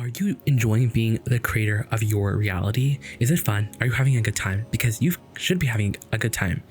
Are you enjoying being the creator of your reality? Is it fun? Are you having a good time? Because you should be having a good time.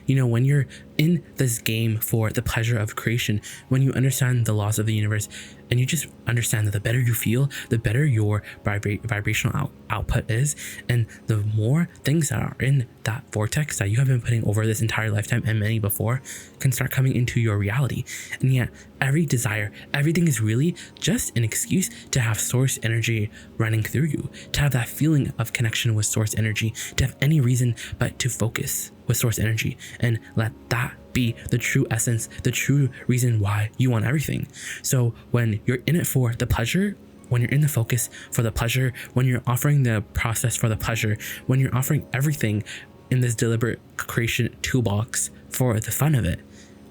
You know, when you're in this game for the pleasure of creation, when you understand the laws of the universe, and you just understand that the better you feel, the better your vibrational output is, and the more things that are in that vortex that you have been putting over this entire lifetime and many before can start coming into your reality. And yet every desire, everything is really just an excuse to have source energy running through you, to have that feeling of connection with source energy, to have any reason but to focus with source energy and let that be the true essence, the true reason why you want everything. So when you're in it for the pleasure, when you're in the focus for the pleasure, when you're offering the process for the pleasure, when you're offering everything in this deliberate creation toolbox for the fun of it,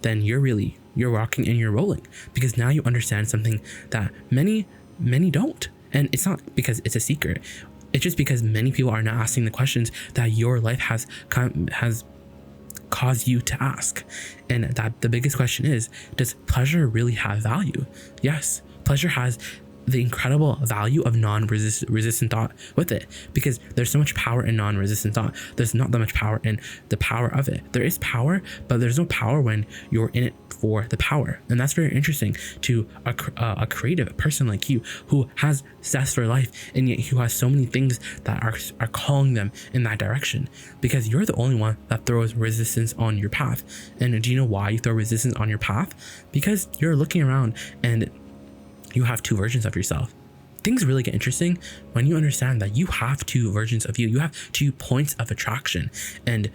then you're rocking and you're rolling, because now you understand something that many don't. And it's not because it's a secret. It's just because many people are not asking the questions that your life has caused you to ask. And that the biggest question is, does pleasure really have value? Yes, pleasure has the incredible value of non-resistant thought with it, because there's so much power in non-resistant thought. There's not that much power in the power of it. There is power, but there's no power when you're in it for the power. And that's very interesting to a creative person like you, who has zest for life, and yet who has so many things that are calling them in that direction, because you're the only one that throws resistance on your path. And do you know why you throw resistance on your path? Because you're looking around and you have two versions of yourself. Things really get interesting when you understand that you have two versions of you. You have 2 points of attraction, and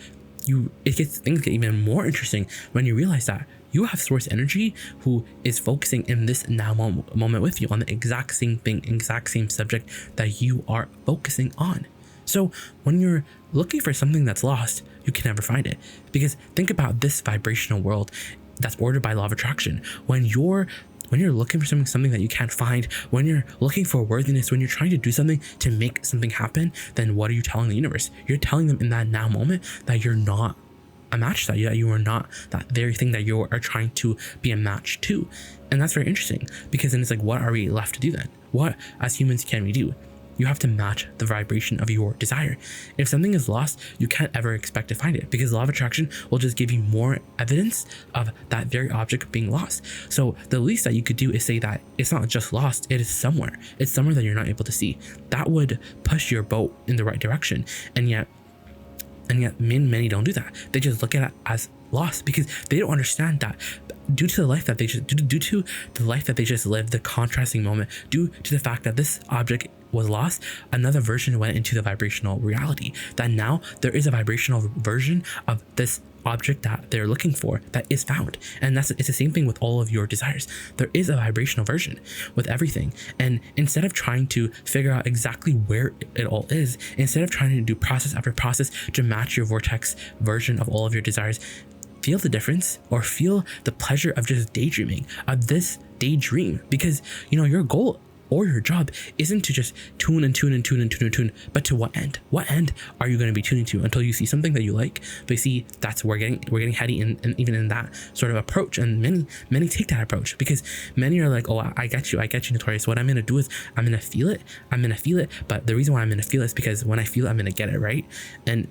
things get even more interesting when you realize that you have source energy who is focusing in this now moment with you on the exact same thing, exact same subject that you are focusing on. So when you're looking for something that's lost, you can never find it, because think about this vibrational world that's ordered by law of attraction. When you're looking for something that you can't find, when you're looking for worthiness, when you're trying to do something to make something happen, then what are you telling the universe? You're telling them in that now moment that you're not a match, that you are not that very thing that you are trying to be a match to. And that's very interesting, because then it's like, what are we left to do then? What as humans can we do? You have to match the vibration of your desire. If something is lost, you can't ever expect to find it, because law of attraction will just give you more evidence of that very object being lost. So the least that you could do is say that it's not just lost, it is somewhere. It's somewhere that you're not able to see. That would push your boat in the right direction. And yet many don't do that. They just look at it as lost, because they don't understand that due to the life that they just lived, the contrasting moment, due to the fact that this object was lost, another version went into the vibrational reality, that now there is a vibrational version of this object that they're looking for that is found. And it's the same thing with all of your desires. There is a vibrational version with everything. And instead of trying to figure out exactly where it all is, instead of trying to do process after process to match your vortex version of all of your desires, feel the difference, or feel the pleasure of just daydreaming, of this daydream. Because your goal or your job isn't to just tune, but to what end? What end are you going to be tuning to until you see something that you like? But you see, that's where we're getting heady, and even in that sort of approach. And many take that approach, because many are like, oh, I get you, Notorious. What I'm going to do is I'm going to feel it. But the reason why I'm going to feel it is because when I feel it, I'm going to get it, right? And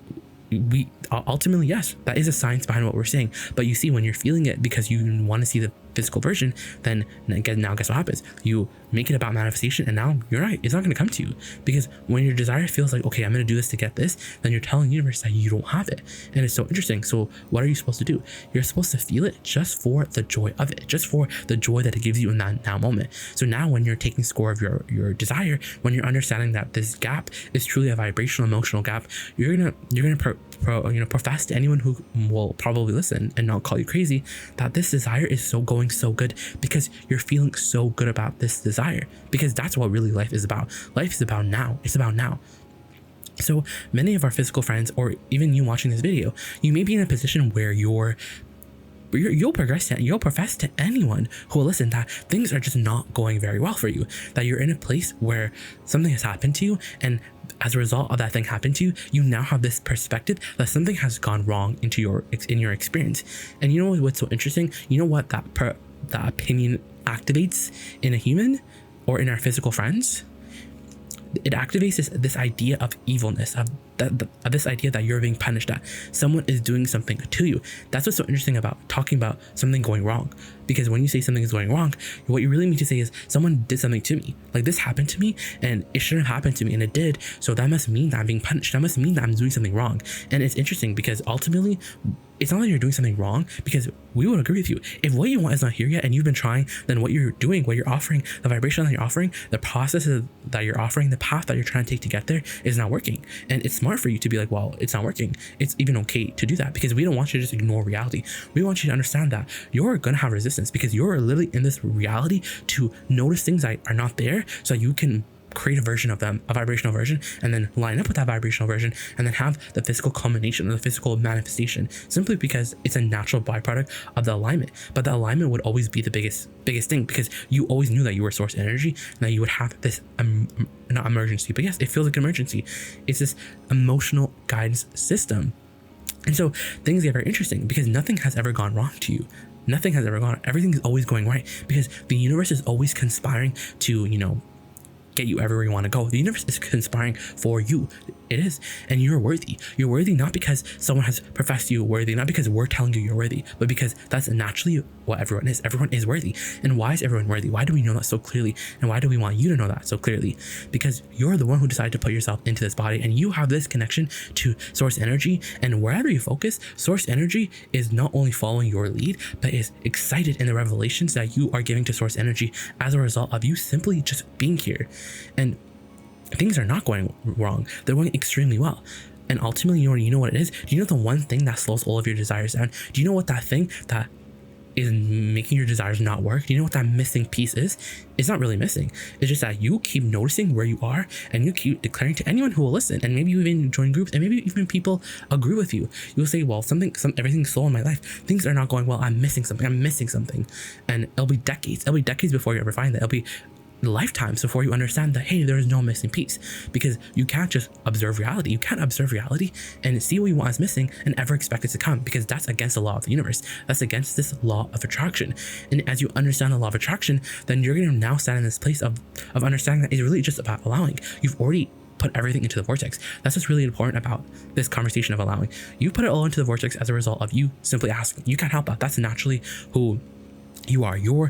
we ultimately, yes, that is a science behind what we're saying. But you see, when you're feeling it because you want to see the physical version, then now guess what happens? You make it about manifestation, and now you're right, it's not going to come to you. Because when your desire feels like, okay, I'm going to do this to get this, then you're telling the universe that you don't have it. And it's so interesting. So what are you supposed to do? You're supposed to feel it just for the joy of it, just for the joy that it gives you in that now moment. So now when you're taking score of your desire, when you're understanding that this gap is truly a vibrational, emotional gap, you're gonna profess to anyone who will probably listen and not call you crazy that this desire is going so good, because you're feeling so good about this desire. Because that's what really life is about. Life is about now. It's about now. So many of our physical friends, or even you watching this video, you may be in a position where you'll profess to anyone who will listen that things are just not going very well for you, that you're in a place where something has happened to you, and as a result of that thing happened to you, you now have this perspective that something has gone wrong in your experience. And you know what's so interesting? You know what that opinion activates in a human or in our physical friends? it activates this idea of evilness, of this idea that you're being punished, that someone is doing something to you. That's what's so interesting about talking about something going wrong, because when you say something is going wrong, what you really mean to say is someone did something to me. Like, this happened to me and it shouldn't have happened to me, and it did, so that must mean that I'm being punished. That must mean that I'm doing something wrong. And it's interesting because ultimately it's not that you're doing something wrong, because we would agree with you. If what you want is not here yet and you've been trying, then what you're doing, what you're offering, the vibration that you're offering, the processes that you're offering, the path that you're trying to take to get there is not working. And it's smart for you to be like, well, it's not working. It's even okay to do that, because we don't want you to just ignore reality. We want you to understand that you're going to have resistance, because you're literally in this reality to notice things that are not there, so you can create a version of them, a vibrational version, and then line up with that vibrational version, and then have the physical culmination or the physical manifestation, simply because it's a natural byproduct of the alignment. But the alignment would always be the biggest thing, because you always knew that you were source energy and that you would have this not emergency, but yes, it feels like an emergency. It's this emotional guidance system. And so things get very interesting, because nothing has ever gone wrong to you. Nothing has ever gone, everything is always going right, because the universe is always conspiring to, get you everywhere you want to go. The universe is conspiring for you. It is. And you're worthy. You're worthy not because someone has professed you worthy, not because we're telling you you're worthy, but because that's naturally what everyone is. Everyone is worthy. And why is everyone worthy? Why do we know that so clearly? And why do we want you to know that so clearly? Because you're the one who decided to put yourself into this body, and you have this connection to source energy. And wherever you focus, source energy is not only following your lead, but is excited in the revelations that you are giving to source energy as a result of you simply just being here. And things are not going wrong. They're going extremely well. And ultimately, you know what it is? Do you know the one thing that slows all of your desires down? Do you know what that thing that is making your desires not work? Do you know what that missing piece is? It's not really missing. It's just that you keep noticing where you are, and you keep declaring to anyone who will listen, and maybe you even join groups, and maybe even people agree with you. You'll say, well, everything's slow in my life. Things are not going well. I'm missing something. And it'll be decades. It'll be decades before you ever find that. It'll be lifetimes before you understand that, hey, there is no missing piece, because you can't just observe reality. You can't observe reality and see what you want is missing and ever expect it to come, because that's against the law of the universe. That's against this law of attraction. And as you understand the law of attraction, then you're going to now stand in this place of understanding that it's really just about allowing. You've already put everything into the vortex. That's what's really important about this conversation of allowing. You put it all into the vortex as a result of you simply asking. You can't help that. That's naturally who you are. You're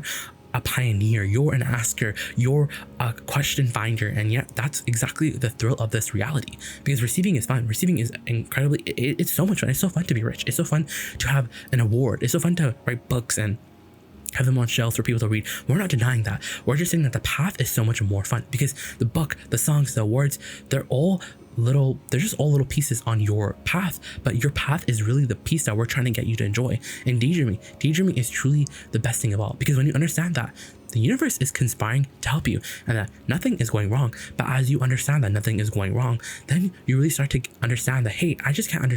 a pioneer, you're an asker, you're a question finder, and yet that's exactly the thrill of this reality, because receiving is fun. Receiving is incredibly, it's so much fun. It's so fun to be rich. It's so fun to have an award. It's so fun to write books and have them on shelves for people to read. We're not denying that. We're just saying that the path is so much more fun, because the book, the songs, the awards, they're just all little pieces on your path, but your path is really the piece that we're trying to get you to enjoy. And daydreaming is truly the best thing of all, because when you understand that the universe is conspiring to help you and that nothing is going wrong, but as you understand that nothing is going wrong, then you really start to understand that, hey, I just can't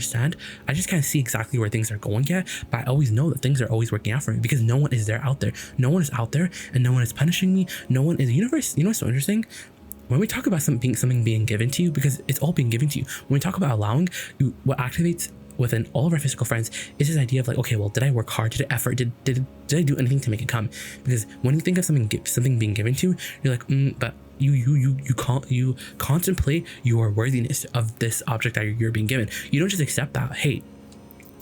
see exactly where things are going yet, but I always know that things are always working out for me, because no one is there out there. No one is out there, and no one is punishing me. No one is the universe. You know what's so interesting? When we talk about something being given to you, because it's all being given to you, when we talk about allowing, what activates within all of our physical friends is this idea of like, okay, well, did I work hard? Did I effort? Did I do anything to make it come? Because when you think of something being given to you, you're like, but you contemplate your worthiness of this object that you're being given. You don't just accept that, hey,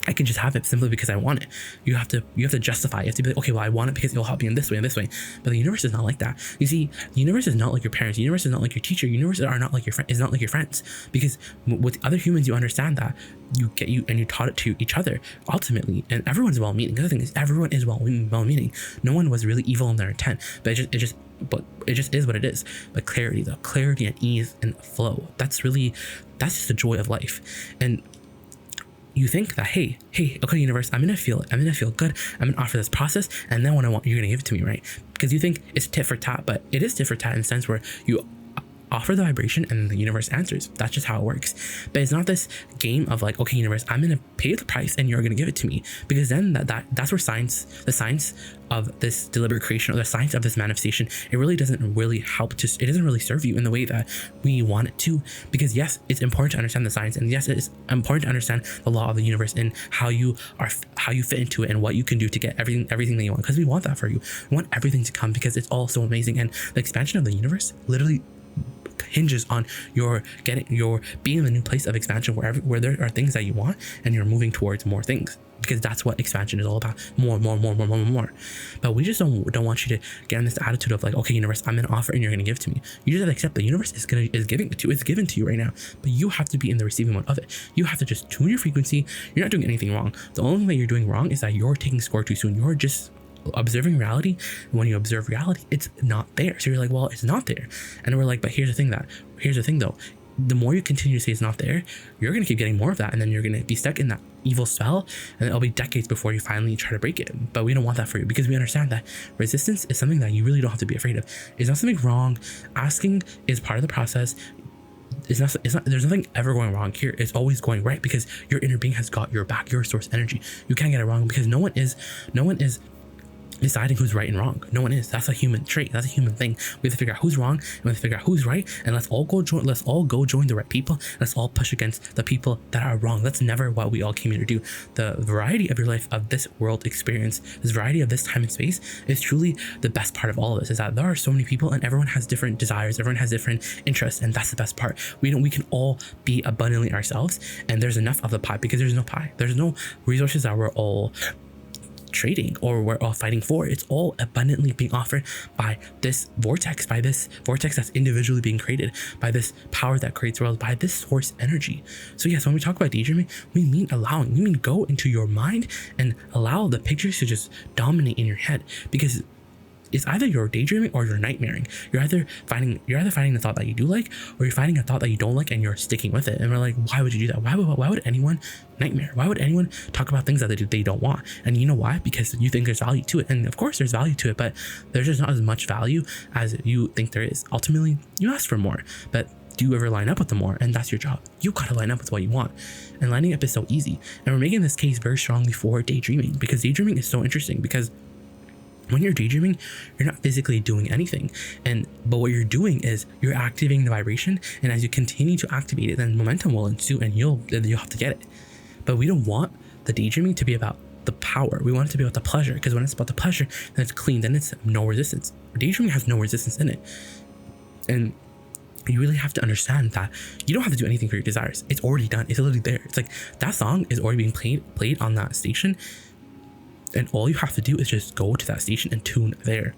I can just have it simply because I want it. You have to justify it. You have to be like, okay, well, I want it because it'll help me in this way and this way. But the universe is not like that. You see, the universe is not like your parents. The universe is not like your teacher. The universe are not like your friend. Is not like your friends. Because with other humans, you understand that you taught it to each other ultimately. And everyone's well-meaning. The other thing is, everyone is well-meaning. No one was really evil in their intent. But it just is what it is. But clarity and ease and flow. That's just the joy of life. And you think that, hey, okay, universe, I'm gonna feel good. I'm gonna offer this process, and then when I want, you're gonna give it to me, right? Because you think it's tit for tat, but it is tit for tat in the sense where you offer the vibration and the universe answers. That's just how it works. But it's not this game of like, okay, universe, I'm gonna pay the price and you're gonna give it to me, because then that's where the science of this deliberate creation, or the science of this manifestation, it really doesn't really it doesn't really serve you in the way that we want it to. Because yes, it's important to understand the science, and yes, it is important to understand the law of the universe and how you fit into it and what you can do to get everything that you want, because we want that for you. We want everything to come because it's all so amazing, and the expansion of the universe literally hinges on your being in a new place of expansion where there are things that you want and you're moving towards more things, because that's what expansion is all about. More. But we just don't want you to get in this attitude of like, okay, universe, I'm gonna offer and you're gonna give to me. You just have to accept the universe is giving it to you. It's given to you right now, but you have to be in the receiving mode of it. You have to just tune your frequency. You're not doing anything wrong. The only thing that you're doing wrong is that you're taking score too soon. You're just observing reality, and when you observe reality, it's not there. So you're like, well, it's not there. And we're like, but here's the thing though, the more you continue to say it's not there, you're going to keep getting more of that, and then you're going to be stuck in that evil spell, and it'll be decades before you finally try to break it. But we don't want that for you, because we understand that resistance is something that you really don't have to be afraid of. It's not something wrong. Asking is part of the process. It's not, there's nothing ever going wrong here. It's always going right, because your inner being has got your back, your source energy. You can't get it wrong, because no one is deciding who's right and wrong. No one is. That's a human trait. That's a human thing. We have to figure out who's wrong, and we have to figure out who's right, and let's all go join the right people. Let's all push against the people that are wrong. That's never what we all came here to do. The variety of your life, of this world experience, this variety of this time and space, is truly the best part of all of this, is that there are so many people and everyone has different desires, everyone has different interests, and that's the best part. We can all be abundantly ourselves, and there's enough of the pie, because there's no pie. There's no resources that we're all trading or we're all fighting for. It's all abundantly being offered by this vortex that's individually being created, by this power that creates worlds, by this source energy. So yes, when we talk about daydreaming, we mean go into your mind and allow the pictures to just dominate in your head, because it's either you're daydreaming or you're nightmaring. You're either finding the thought that you do like, or you're finding a thought that you don't like and you're sticking with it. And we're like, why would you do that? Why would anyone nightmare? Why would anyone talk about things that they don't want? And you know why? Because you think there's value to it. And of course there's value to it, but there's just not as much value as you think there is. Ultimately, you ask for more, but do you ever line up with the more? And that's your job. You gotta line up with what you want. And lining up is so easy. And we're making this case very strongly for daydreaming, because daydreaming is so interesting, because when you're daydreaming, you're not physically doing anything, but what you're doing is you're activating the vibration, and as you continue to activate it, then momentum will ensue, and you'll have to get it. But we don't want the daydreaming to be about the power. We want it to be about the pleasure, because when it's about the pleasure, then it's clean, then it's no resistance. Daydreaming has no resistance in it, and you really have to understand that you don't have to do anything for your desires. It's already done. It's literally there. It's like that song is already being played on that station. And all you have to do is just go to that station and tune there,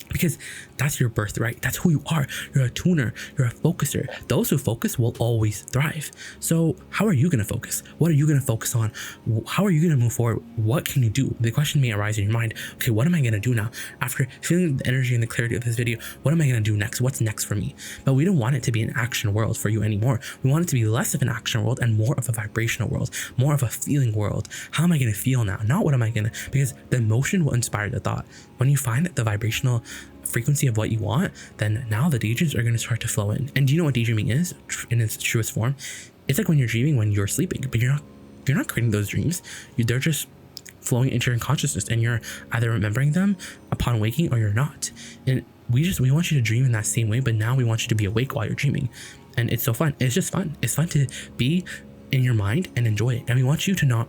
because that's your birthright. That's who you are. You're a tuner. You're a focuser. Those who focus will always thrive. So how are you going to focus? What are you going to focus on? How are you going to move forward? What can you do? The question may arise in your mind. Okay, what am I going to do now? After feeling the energy and the clarity of this video, what am I going to do next? What's next for me? But we don't want it to be an action world for you anymore. We want it to be less of an action world and more of a vibrational world, more of a feeling world. How am I going to feel now? Not what am I going to, because the emotion will inspire the thought. When you find the vibrational frequency of what you want, then now the daydreams are going to start to flow in. And do you know what daydreaming is in its truest form? It's like when you're dreaming when you're sleeping, but you're not creating those dreams. They're just flowing into your consciousness, and you're either remembering them upon waking or you're not. And we want you to dream in that same way, but now we want you to be awake while you're dreaming. And it's so fun. It's just fun. It's fun to be in your mind and enjoy it. And we want you to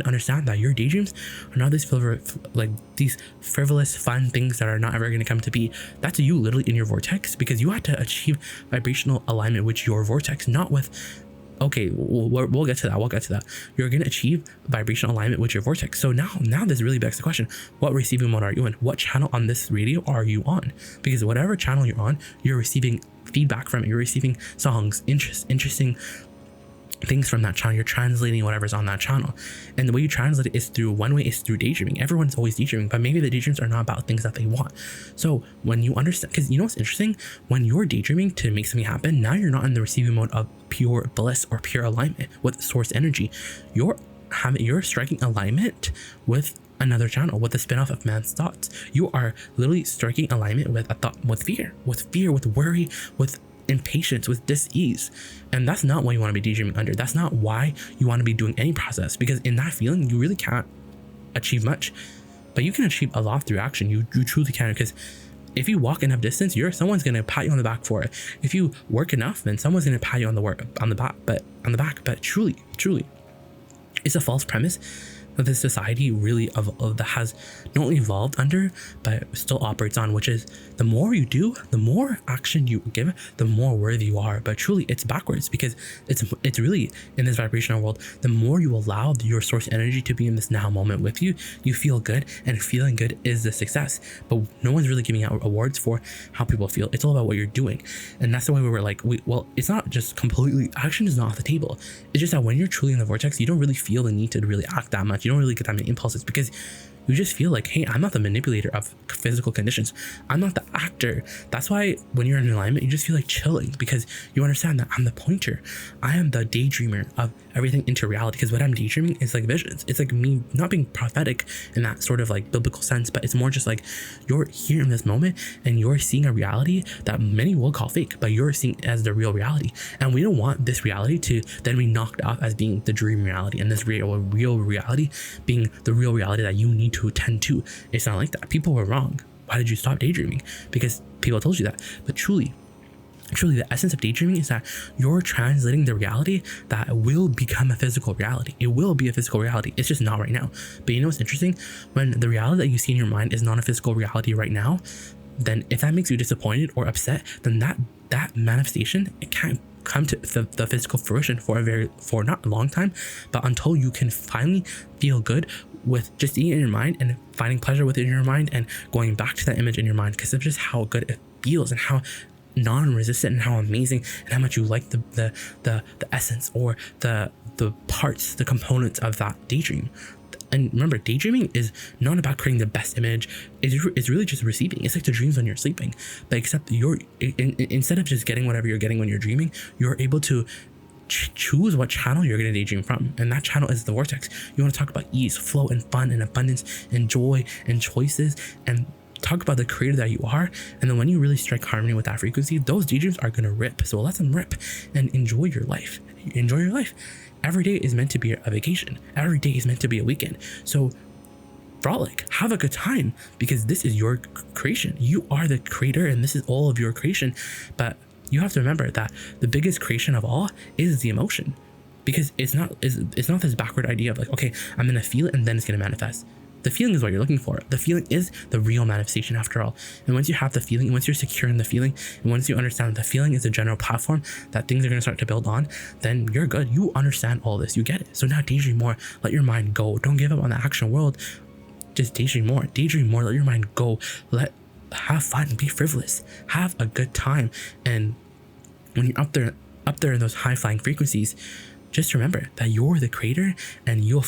understand that your daydreams are not these frivolous fun things that are not ever going to come to be. That's you literally in your vortex, because you have to achieve vibrational alignment with your vortex, not with, okay, we'll get to that. You're going to achieve vibrational alignment with your vortex. So now this really begs the question, what receiving mode are you in? What channel on this radio are you on? Because whatever channel you're on, you're receiving feedback from it. You're receiving songs, interesting things from that channel. You're translating whatever's on that channel, and the way you translate it is through daydreaming. Everyone's always daydreaming, but maybe the daydreams are not about things that they want. So when you understand, because you know what's interesting, when you're daydreaming to make something happen, now you're not in the receiving mode of pure bliss or pure alignment with source energy. You're striking alignment with another channel, with the spin-off of man's thoughts. You are literally striking alignment with a thought, with fear, with worry, with impatience, with dis-ease. And that's not what you want to be daydreaming under. That's not why you want to be doing any process, because in that feeling you really can't achieve much, but you can achieve a lot through action. You truly can, because if you walk enough distance, someone's going to pat you on the back for it. If you work enough, then someone's going to pat you on the back. But truly it's a false premise this society really of that has not only evolved under but still operates on, which is the more you do, the more action you give, the more worthy you are. But truly it's backwards, because it's really, in this vibrational world, the more you allow your source energy to be in this now moment with you, you feel good, and feeling good is the success. But no one's really giving out awards for how people feel. It's all about what you're doing. And that's the way we were like, well, it's not just completely, action is not off the table. It's just that when you're truly in the vortex, you don't really feel the need to really act that much. You don't really get that many impulses, because you just feel like, hey, I'm not the manipulator of physical conditions. I'm not the actor. That's why when you're in alignment, you just feel like chilling, because you understand that I'm the pointer. I am the daydreamer of everything into reality, because what I'm daydreaming is like visions. It's like me not being prophetic in that sort of like biblical sense, but it's more just like you're here in this moment and you're seeing a reality that many will call fake, but you're seeing as the real reality. And we don't want this reality to then be knocked off as being the dream reality, and this real reality being the real reality that you need to attend to. It's not like that. People were wrong. Why did you stop daydreaming? Because people told you that. But truly the essence of daydreaming is that you're translating the reality that will become a physical reality. It will be a physical reality. It's just not right now. But you know what's interesting? When the reality that you see in your mind is not a physical reality right now, then if that makes you disappointed or upset, then that manifestation, it can't come to the physical fruition for not a long time, but until you can finally feel good with just seeing it in your mind and finding pleasure within your mind and going back to that image in your mind, because of just how good it feels and how non-resistant and how amazing and how much you like the essence or the parts, the components of that daydream. And remember, daydreaming is not about creating the best image. It's really just receiving. It's like the dreams when you're sleeping, but except instead of just getting whatever you're getting when you're dreaming, you're able to choose what channel you're going to daydream from, and that channel is the vortex. You want to talk about ease, flow, and fun, and abundance, and joy, and choices, and talk about the creator that you are. And then when you really strike harmony with that frequency, those daydreams are going to rip. So let them rip and enjoy your life. Enjoy your life. Every day is meant to be a vacation. Every day is meant to be a weekend. So frolic, have a good time, because this is your creation. You are the creator, and this is all of your creation. But you have to remember that the biggest creation of all is the emotion, because it's not this backward idea of like, okay, I'm gonna feel it and then it's gonna manifest. The feeling is what you're looking for. The feeling is the real manifestation after all. And once you have the feeling, once you're secure in the feeling, and once you understand the feeling is a general platform that things are going to start to build on, then you're good. You understand all this. You get it. So now daydream more. Let your mind go. Don't give up on the action world. Just daydream more. Daydream more. Let your mind go. Have fun. Be frivolous. Have a good time. And when you're up there in those high flying frequencies, just remember that you're the creator, and you'll